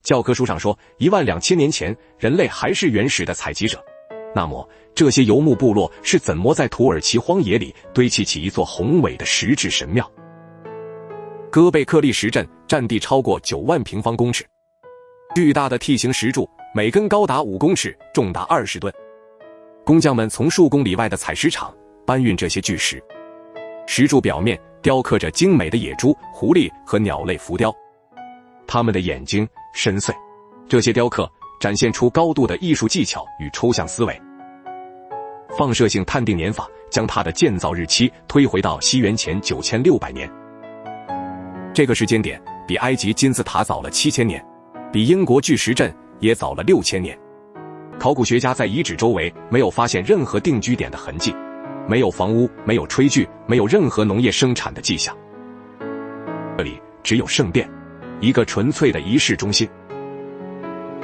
教科书上说12000年前人类还是原始的采集者，那么这些游牧部落是怎么在土耳其荒野里堆砌起一座宏伟的石质神庙？戈贝克利石阵占地超过9万平方公尺，巨大的 T 型石柱每根高达5公尺，重达20吨。工匠们从数公里外的采石场搬运这些巨石，石柱表面雕刻着精美的野猪、狐狸和鸟类浮雕，它们的眼睛深邃。这些雕刻展现出高度的艺术技巧与抽象思维。放射性探定年法将它的建造日期推回到西元前9600年，这个时间点比埃及金字塔早了7000年，比英国巨石阵也早了6000年。考古学家在遗址周围没有发现任何定居点的痕迹，没有房屋，没有炊具，没有任何农业生产的迹象。这里只有圣殿，一个纯粹的仪式中心。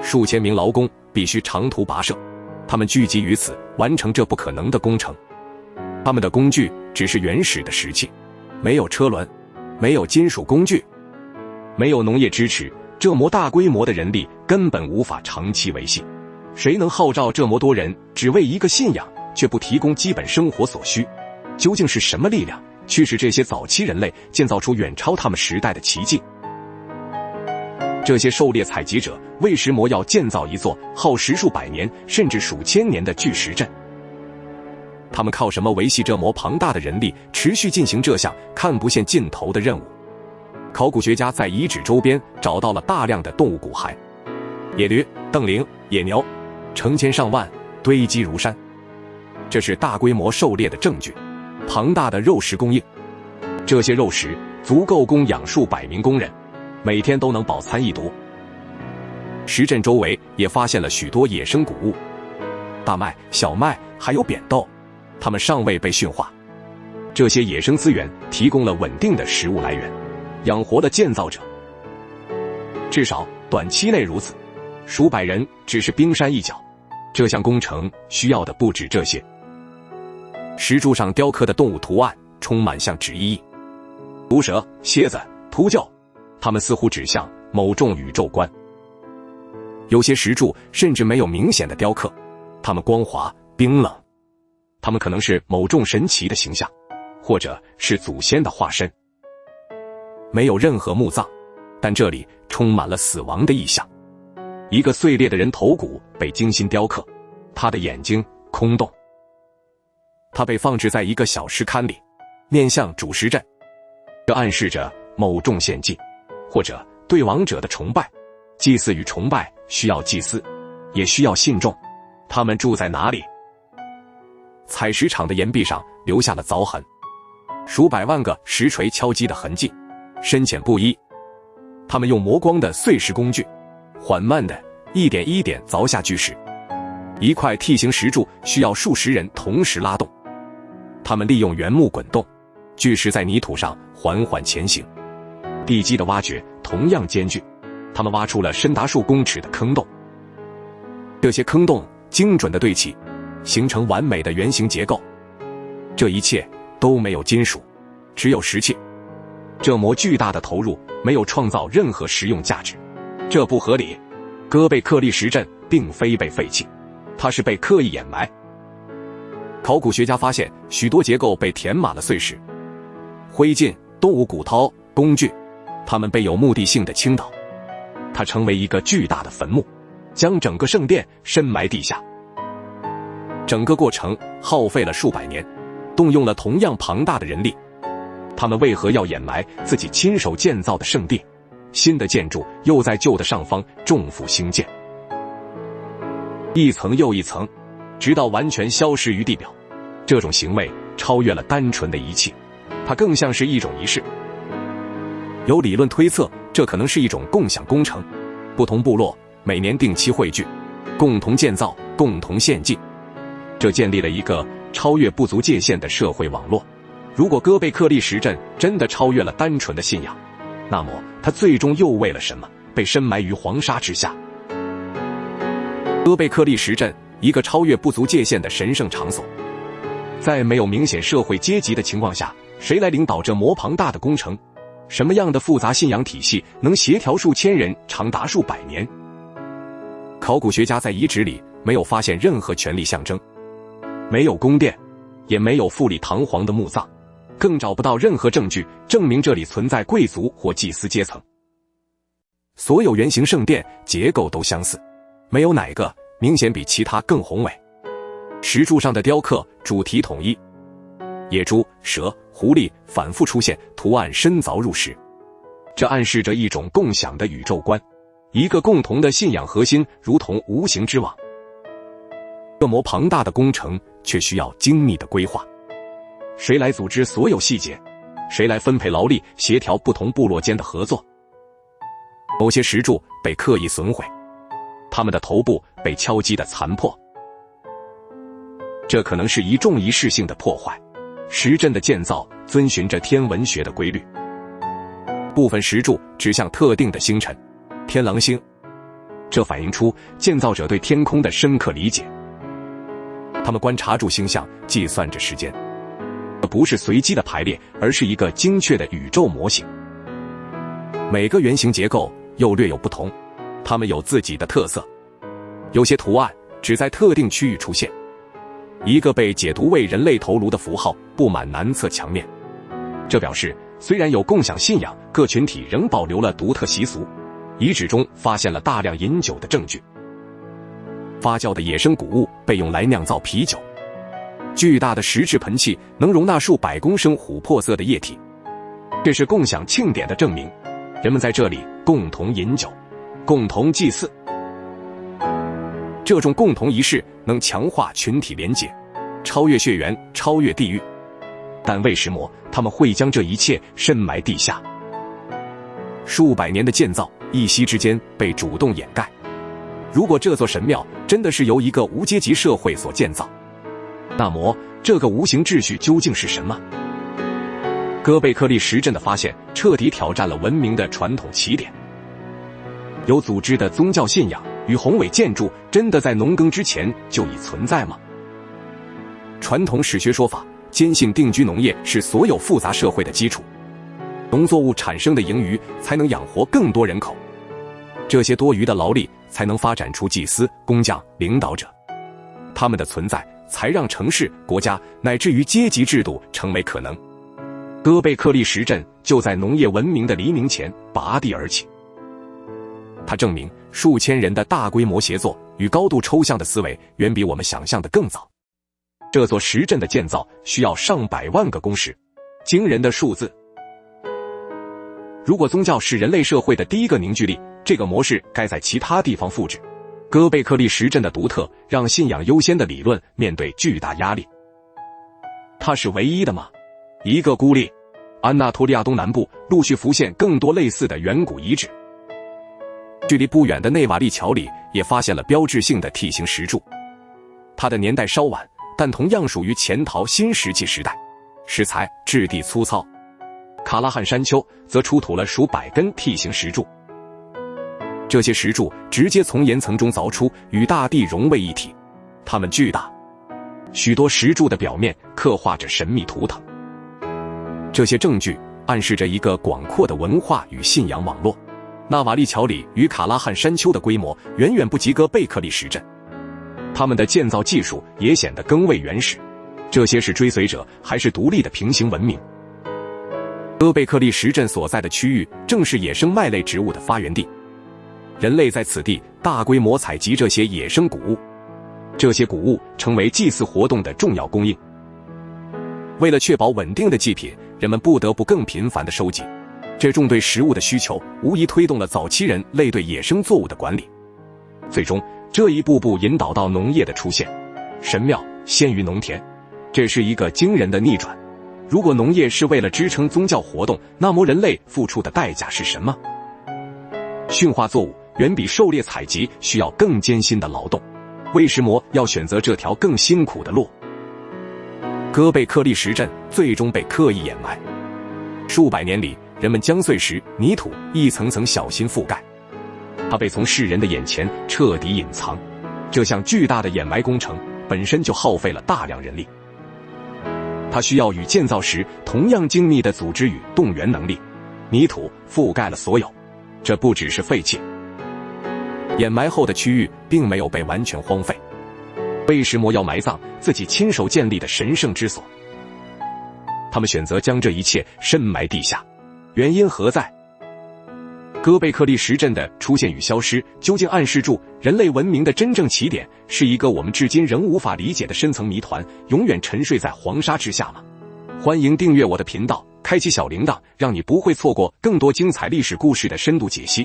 数千名劳工必须长途跋涉，他们聚集于此，完成这不可能的工程。他们的工具只是原始的石器，没有车轮，没有金属工具，没有农业支持，这么大规模的人力根本无法长期维系。谁能号召这么多人只为一个信仰，却不提供基本生活所需？究竟是什么力量驱使这些早期人类建造出远超他们时代的奇迹？这些狩猎采集者为什么要建造一座耗时数百年甚至数千年的巨石阵？他们靠什么维系这么庞大的人力，持续进行这项看不见尽头的任务？考古学家在遗址周边找到了大量的动物骨骸，野驴、瞪羚、野牛成千上万，堆积如山。这是大规模狩猎的证据，庞大的肉食供应，这些肉食足够供养数百名工人，每天都能饱餐一顿。石阵周围也发现了许多野生谷物，大麦、小麦还有扁豆，它们尚未被驯化。这些野生资源提供了稳定的食物来源，养活了建造者，至少短期内如此。数百人只是冰山一角，这项工程需要的不止这些。石柱上雕刻的动物图案充满象徵意义，毒蛇、蝎子、秃鹫，它们似乎指向某种宇宙观。有些石柱甚至没有明显的雕刻，它们光滑冰冷，它们可能是某种神奇的形象，或者是祖先的化身。没有任何墓葬，但这里充满了死亡的意象。一个碎裂的人头骨被精心雕刻，他的眼睛空洞，他被放置在一个小石龛里，面向主石阵，这暗示着某种献祭，或者对亡者的崇拜。祭祀与崇拜需要祭司，也需要信众。他们住在哪里？采石场的岩壁上留下了凿痕，数百万个石锤敲击的痕迹，深浅不一。他们用磨光的碎石工具，缓慢地一点一点凿下巨石。一块 T 型石柱需要数十人同时拉动，他们利用原木滚动，巨石在泥土上缓缓前行。地基的挖掘同样艰巨，他们挖出了深达数公尺的坑洞，这些坑洞精准地对齐，形成完美的圆形结构。这一切都没有金属，只有石器。这么巨大的投入没有创造任何实用价值，这不合理。戈贝克利石阵并非被废弃，它是被刻意掩埋。考古学家发现许多结构被填满了碎石、灰烬、动物骨头、工具，它们被有目的性地倾倒，它成为一个巨大的坟墓，将整个圣殿深埋地下。整个过程耗费了数百年，动用了同样庞大的人力。他们为何要掩埋自己亲手建造的圣地？新的建筑又在旧的上方重复兴建，一层又一层，直到完全消失于地表。这种行为超越了单纯的仪器，它更像是一种仪式。有理论推测，这可能是一种共享工程，不同部落每年定期汇聚，共同建造，共同献祭。这建立了一个超越部族界限的社会网络。如果戈贝克利石阵真的超越了单纯的信仰，那么它最终又为了什么被深埋于黄沙之下？戈贝克利石阵，一个超越部族界限的神圣场所。在没有明显社会阶级的情况下，谁来领导这么庞大的工程？什么样的复杂信仰体系能协调数千人长达数百年？考古学家在遗址里没有发现任何权力象征，没有宫殿，也没有富丽堂皇的墓葬，更找不到任何证据证明这里存在贵族或祭司阶层。所有圆形圣殿结构都相似，没有哪个明显比其他更宏伟。石柱上的雕刻主题统一，野猪、蛇、狐狸反复出现，图案深凿入石。这暗示着一种共享的宇宙观，一个共同的信仰核心，如同无形之网。这么庞大的工程却需要精密的规划。谁来组织所有细节？谁来分配劳力，协调不同部落间的合作？某些石柱被刻意损毁，它们的头部被敲击得残破。这可能是一种仪式性的破坏。石阵的建造遵循着天文学的规律，部分石柱指向特定的星辰天狼星，这反映出建造者对天空的深刻理解。他们观察住星象，计算着时间。这不是随机的排列，而是一个精确的宇宙模型。每个圆形结构又略有不同，它们有自己的特色。有些图案只在特定区域出现。一个被解读为人类头颅的符号布满南侧墙面，这表示虽然有共享信仰，各群体仍保留了独特习俗。遗址中发现了大量饮酒的证据，发酵的野生谷物被用来酿造啤酒。巨大的石质盆器能容纳数百公升琥珀色的液体，这是共享庆典的证明。人们在这里共同饮酒，共同祭祀。这种共同仪式能强化群体连结，超越血缘，超越地域。但为什么他们会将这一切深埋地下？数百年的建造，一夕之间被主动掩盖。如果这座神庙真的是由一个无阶级社会所建造，那么这个无形秩序究竟是什么？哥贝克利石阵的发现彻底挑战了文明的传统起点。有组织的宗教信仰与宏伟建筑真的在农耕之前就已存在吗？传统史学说法坚信定居农业是所有复杂社会的基础，农作物产生的盈余才能养活更多人口，这些多余的劳力才能发展出祭司、工匠、领导者，他们的存在才让城市、国家乃至于阶级制度成为可能。哥贝克利石阵就在农业文明的黎明前拔地而起，它证明数千人的大规模协作与高度抽象的思维远比我们想象的更早。这座石阵的建造需要上百万个工时，惊人的数字。如果宗教是人类社会的第一个凝聚力，这个模式该在其他地方复制。哥贝克利石阵的独特让信仰优先的理论面对巨大压力。它是唯一的吗？一个孤立。安纳托利亚东南部陆续浮现更多类似的远古遗址。距离不远的内瓦利桥里也发现了标志性的 T 型石柱，它的年代稍晚，但同样属于前陶新石器时代，石材质地粗糙。卡拉汉山丘则出土了数百根 T 型石柱，这些石柱直接从岩层中凿出，与大地融为一体，它们巨大。许多石柱的表面刻画着神秘图腾，这些证据暗示着一个广阔的文化与信仰网络。纳瓦利桥里与卡拉汉山丘的规模远远不及哥贝克利石阵，他们的建造技术也显得更为原始。这些是追随者还是独立的平行文明？哥贝克利石阵所在的区域正是野生麦类植物的发源地，人类在此地大规模采集这些野生谷物，这些谷物成为祭祀活动的重要供应。为了确保稳定的祭品，人们不得不更频繁地收集。这种对食物的需求无疑推动了早期人类对野生作物的管理，最终这一步步引导到农业的出现。神庙先于农田，这是一个惊人的逆转。如果农业是为了支撑宗教活动，那么人类付出的代价是什么？驯化作物远比狩猎采集需要更艰辛的劳动，为什么要选择这条更辛苦的路？哥贝克利石阵最终被刻意掩埋，数百年里人们将碎石、泥土一层层小心覆盖，它被从世人的眼前彻底隐藏。这项巨大的掩埋工程本身就耗费了大量人力，它需要与建造时同样精密的组织与动员能力。泥土覆盖了所有。这不只是废弃，掩埋后的区域并没有被完全荒废。为什么要埋葬自己亲手建立的神圣之所？他们选择将这一切深埋地下，原因何在？哥贝克利石阵的出现与消失，究竟暗示住人类文明的真正起点是一个我们至今仍无法理解的深层谜团，永远沉睡在黄沙之下吗？欢迎订阅我的频道，开启小铃铛，让你不会错过更多精彩历史故事的深度解析。